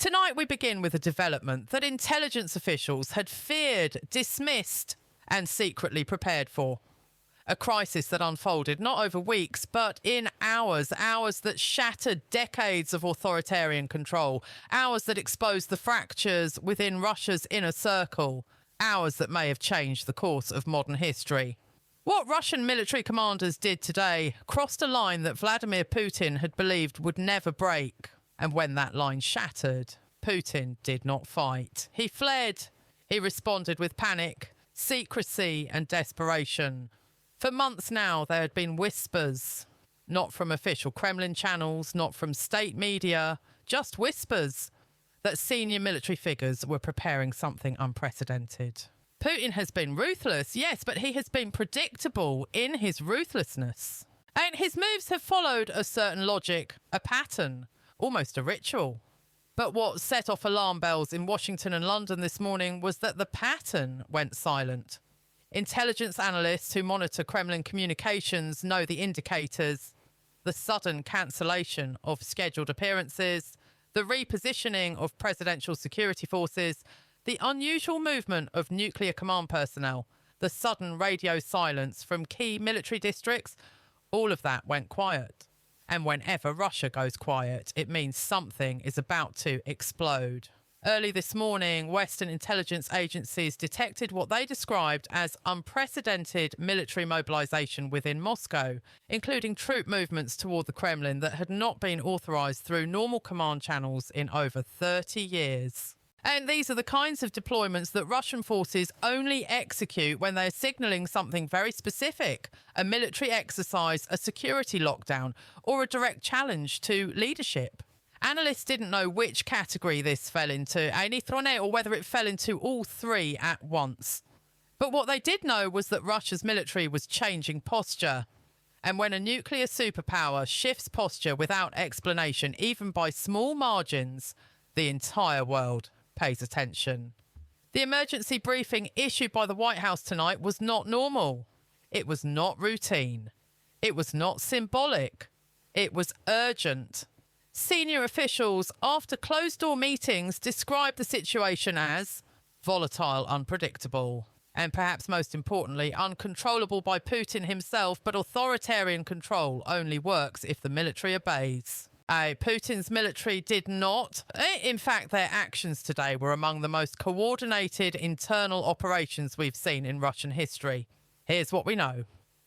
Tonight we begin with a development that intelligence officials had feared, dismissed and secretly prepared for. A crisis that unfolded not over weeks, but in hours that shattered decades of authoritarian control, hours that exposed the fractures within Russia's inner circle, hours that may have changed the course of modern history. What Russian military commanders did today crossed a line that Vladimir Putin had believed would never break. And when that line shattered, Putin did not fight. He fled. He responded with panic, secrecy and desperation. For months now, there had been whispers, not from official Kremlin channels, not from state media, just whispers, that senior military figures were preparing something unprecedented. Putin has been ruthless, yes, but he has been predictable in his ruthlessness. And his moves have followed a certain logic, a pattern, almost a ritual. But what set off alarm bells in Washington and London this morning was that the pattern went silent. Intelligence analysts who monitor Kremlin communications know the indicators: the sudden cancellation of scheduled appearances, the repositioning of presidential security forces, the unusual movement of nuclear command personnel, the sudden radio silence from key military districts. All of that went quiet. And whenever Russia goes quiet, it means something is about to explode. Early this morning, Western intelligence agencies detected what they described as unprecedented military mobilization within Moscow, including troop movements toward the Kremlin that had not been authorized through normal command channels in over 30 years. And these are the kinds of deployments that Russian forces only execute when they're signalling something very specific: a military exercise, a security lockdown, or a direct challenge to leadership. Analysts didn't know which category this fell into, or whether it fell into all three at once. But what they did know was that Russia's military was changing posture. And when a nuclear superpower shifts posture without explanation, even by small margins, the entire world pays attention. The emergency briefing issued by the White House tonight was not normal. It was not routine. It was not symbolic. It was urgent. Senior officials, after closed-door meetings, described the situation as volatile, unpredictable, and perhaps most importantly, uncontrollable by Putin himself, but authoritarian control only works if the military obeys. Putin's military did not. In fact, their actions today were among the most coordinated internal operations we've seen in Russian history. Here's what we know.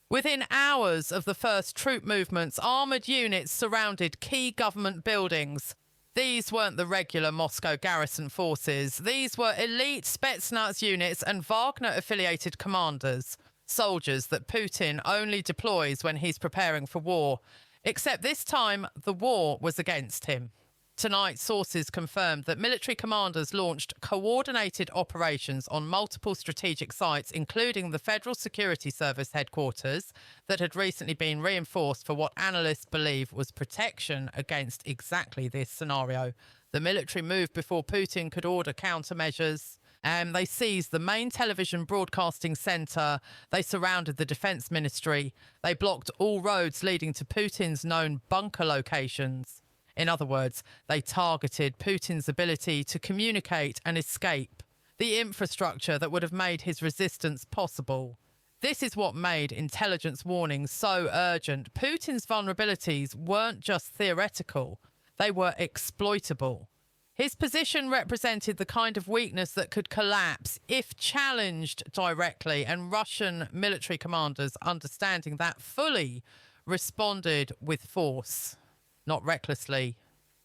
Within hours of the first troop movements, armoured units surrounded key government buildings. These weren't the regular Moscow garrison forces. These were elite Spetsnaz units and Wagner-affiliated commanders, soldiers that Putin only deploys when he's preparing for war. Except this time, the war was against him. Tonight, sources confirmed that military commanders launched coordinated operations on multiple strategic sites, including the Federal Security Service headquarters that had recently been reinforced for what analysts believe was protection against exactly this scenario. The military moved before Putin could order countermeasures. They seized the main television broadcasting centre. They surrounded the defence ministry. They blocked all roads leading to Putin's known bunker locations. In other words, they targeted Putin's ability to communicate and escape, the infrastructure that would have made his resistance possible. This is what made intelligence warnings so urgent. Putin's vulnerabilities weren't just theoretical, they were exploitable. His position represented the kind of weakness that could collapse if challenged directly, and Russian military commanders, understanding that fully, responded with force. Not recklessly,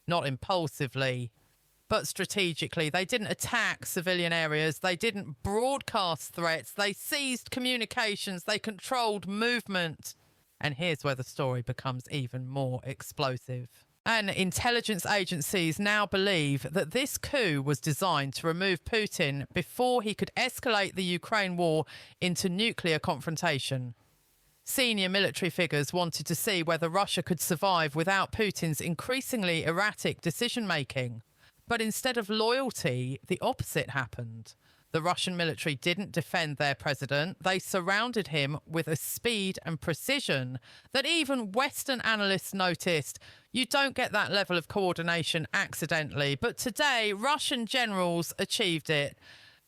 not impulsively, but strategically. They didn't attack civilian areas. They didn't broadcast threats. They seized communications. They controlled movement. And here's where the story becomes even more explosive. And intelligence agencies now believe that this coup was designed to remove Putin before he could escalate the Ukraine war into nuclear confrontation. Senior military figures wanted to see whether Russia could survive without Putin's increasingly erratic decision-making. But instead of loyalty, the opposite happened. The Russian military didn't defend their president. They surrounded him with a speed and precision that even Western analysts noticed. You don't get that level of coordination accidentally, but today Russian generals achieved it.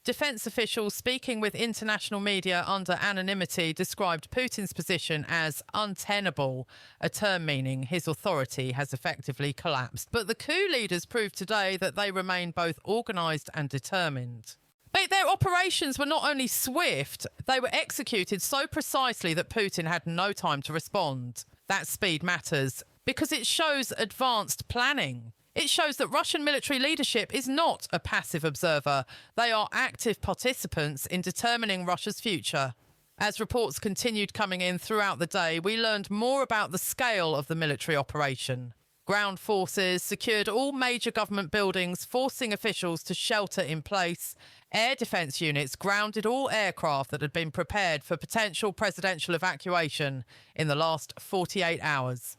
Defense officials speaking with international media under anonymity described Putin's position as untenable, a term meaning his authority has effectively collapsed. But the coup leaders proved today that they remain both organised and determined. But their operations were not only swift, they were executed so precisely that Putin had no time to respond. That speed matters because it shows advanced planning. It shows that Russian military leadership is not a passive observer. They are active participants in determining Russia's future. As reports continued coming in throughout the day, we learned more about the scale of the military operation. Ground forces secured all major government buildings, forcing officials to shelter in place. Air defence units grounded all aircraft that had been prepared for potential presidential evacuation in the last 48 hours.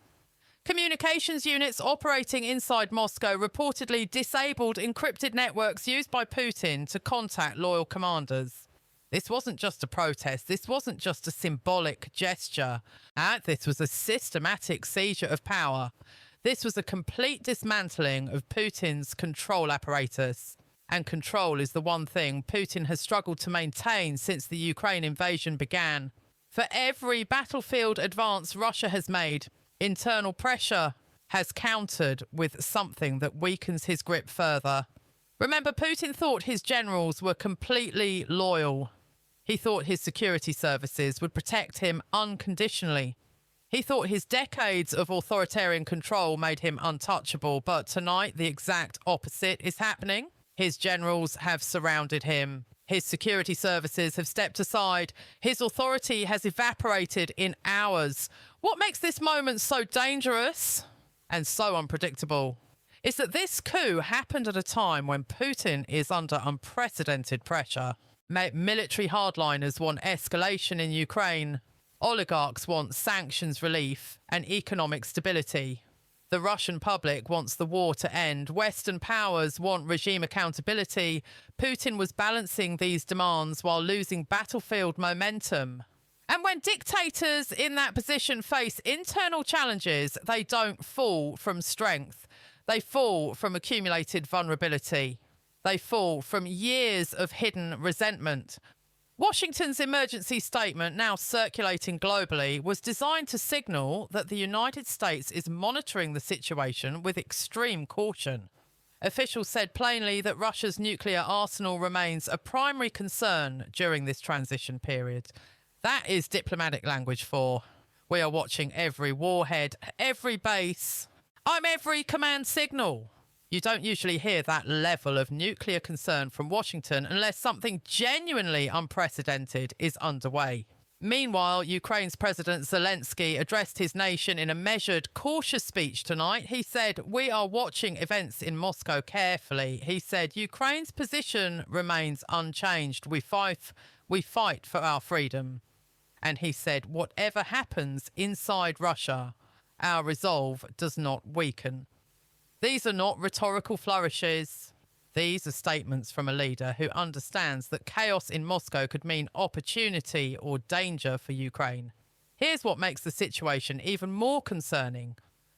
Communications units operating inside Moscow reportedly disabled encrypted networks used by Putin to contact loyal commanders. This wasn't just a protest. This wasn't just a symbolic gesture. This was a systematic seizure of power. This was a complete dismantling of Putin's control apparatus. And control is the one thing Putin has struggled to maintain since the Ukraine invasion began. For every battlefield advance Russia has made, internal pressure has countered with something that weakens his grip further. Remember, Putin thought his generals were completely loyal. He thought his security services would protect him unconditionally. He thought his decades of authoritarian control made him untouchable, but tonight the exact opposite is happening. His generals have surrounded him. His security services have stepped aside. His authority has evaporated in hours. What makes this moment so dangerous and so unpredictable is that this coup happened at a time when Putin is under unprecedented pressure. Military hardliners want escalation in Ukraine. Oligarchs want sanctions relief and economic stability. The Russian public wants the war to end. Western powers want regime accountability. Putin was balancing these demands while losing battlefield momentum. And when dictators in that position face internal challenges, they don't fall from strength. They fall from accumulated vulnerability. They fall from years of hidden resentment. Washington's emergency statement, now circulating globally, was designed to signal that the United States is monitoring the situation with extreme caution. Officials said plainly that Russia's nuclear arsenal remains a primary concern during this transition period. That is diplomatic language for we are watching every warhead, every base, every command signal. You don't usually hear that level of nuclear concern from Washington unless something genuinely unprecedented is underway. Meanwhile, Ukraine's President Zelensky addressed his nation in a measured, cautious speech tonight. He said, "We are watching events in Moscow carefully." He said, "Ukraine's position remains unchanged. We fight for our freedom." And he said, "Whatever happens inside Russia, our resolve does not weaken." These are not rhetorical flourishes. These are statements from a leader who understands that chaos in Moscow could mean opportunity or danger for Ukraine. Here's what makes the situation even more concerning.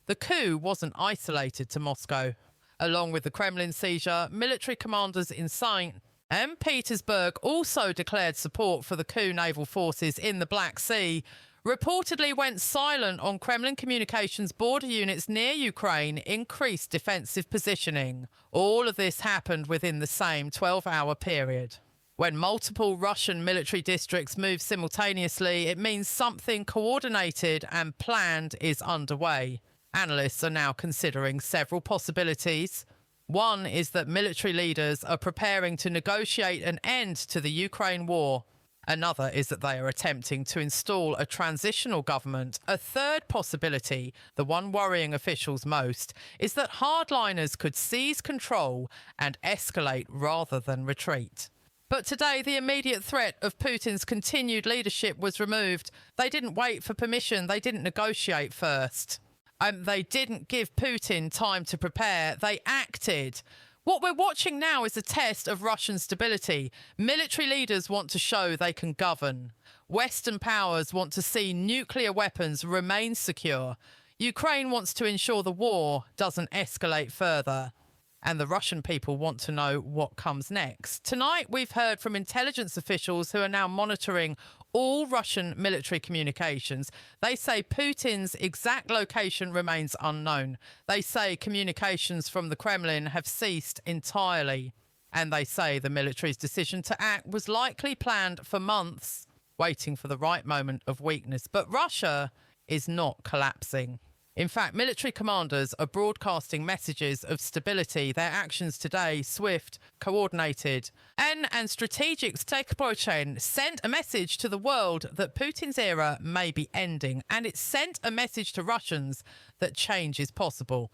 The coup wasn't isolated to Moscow. Along with the Kremlin seizure, military commanders in St. and Petersburg also declared support for the coup naval forces in the Black Sea, reportedly went silent on Kremlin communications border units near Ukraine, increased defensive positioning. All of this happened within the same 12-hour period. When multiple Russian military districts move simultaneously, it means something coordinated and planned is underway. Analysts are now considering several possibilities. One is that military leaders are preparing to negotiate an end to the Ukraine war. Another is that they are attempting to install a transitional government. A third possibility, the one worrying officials most, is that hardliners could seize control and escalate rather than retreat. But today, the immediate threat of Putin's continued leadership was removed. They didn't wait for permission. They didn't negotiate first. They didn't give Putin time to prepare. They acted. What we're watching now is a test of Russian stability. Military leaders want to show they can govern. Western powers want to see nuclear weapons remain secure. Ukraine wants to ensure the war doesn't escalate further. And the Russian people want to know what comes next. Tonight, we've heard from intelligence officials who are now monitoring all Russian military communications. They say Putin's exact location remains unknown. They say communications from the Kremlin have ceased entirely. And they say the military's decision to act was likely planned for months, waiting for the right moment of weakness. But Russia is not collapsing. In fact, military commanders are broadcasting messages of stability. Their actions today, swift, coordinated, and strategic. Stekpochen sent a message to the world that Putin's era may be ending, and it sent a message to Russians that change is possible.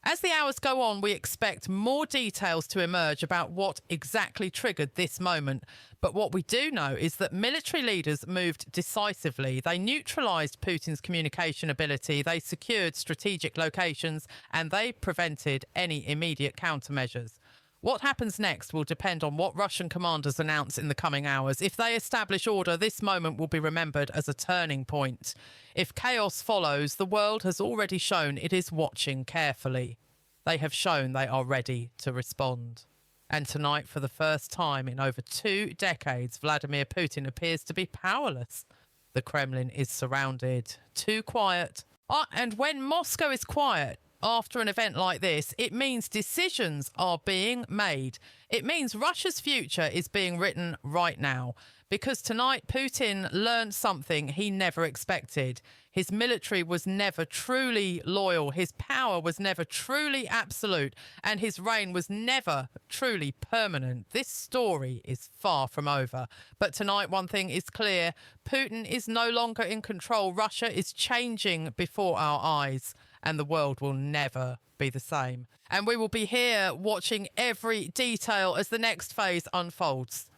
As the hours go on, we expect more details to emerge about what exactly triggered this moment. But what we do know is that military leaders moved decisively. They neutralised Putin's communication ability, they secured strategic locations, and they prevented any immediate countermeasures. What happens next will depend on what Russian commanders announce in the coming hours. If they establish order, this moment will be remembered as a turning point. If chaos follows, the world has already shown it is watching carefully. They have shown they are ready to respond. And tonight, for the first time in over 2 decades, Vladimir Putin appears to be powerless. The Kremlin is surrounded, too quiet. And when Moscow is quiet, after an event like this, it means decisions are being made. It means Russia's future is being written right now. Because tonight, Putin learned something he never expected. His military was never truly loyal. His power was never truly absolute. And his reign was never truly permanent. This story is far from over. But tonight, one thing is clear. Putin is no longer in control. Russia is changing before our eyes. And the world will never be the same. And we will be here watching every detail as the next phase unfolds.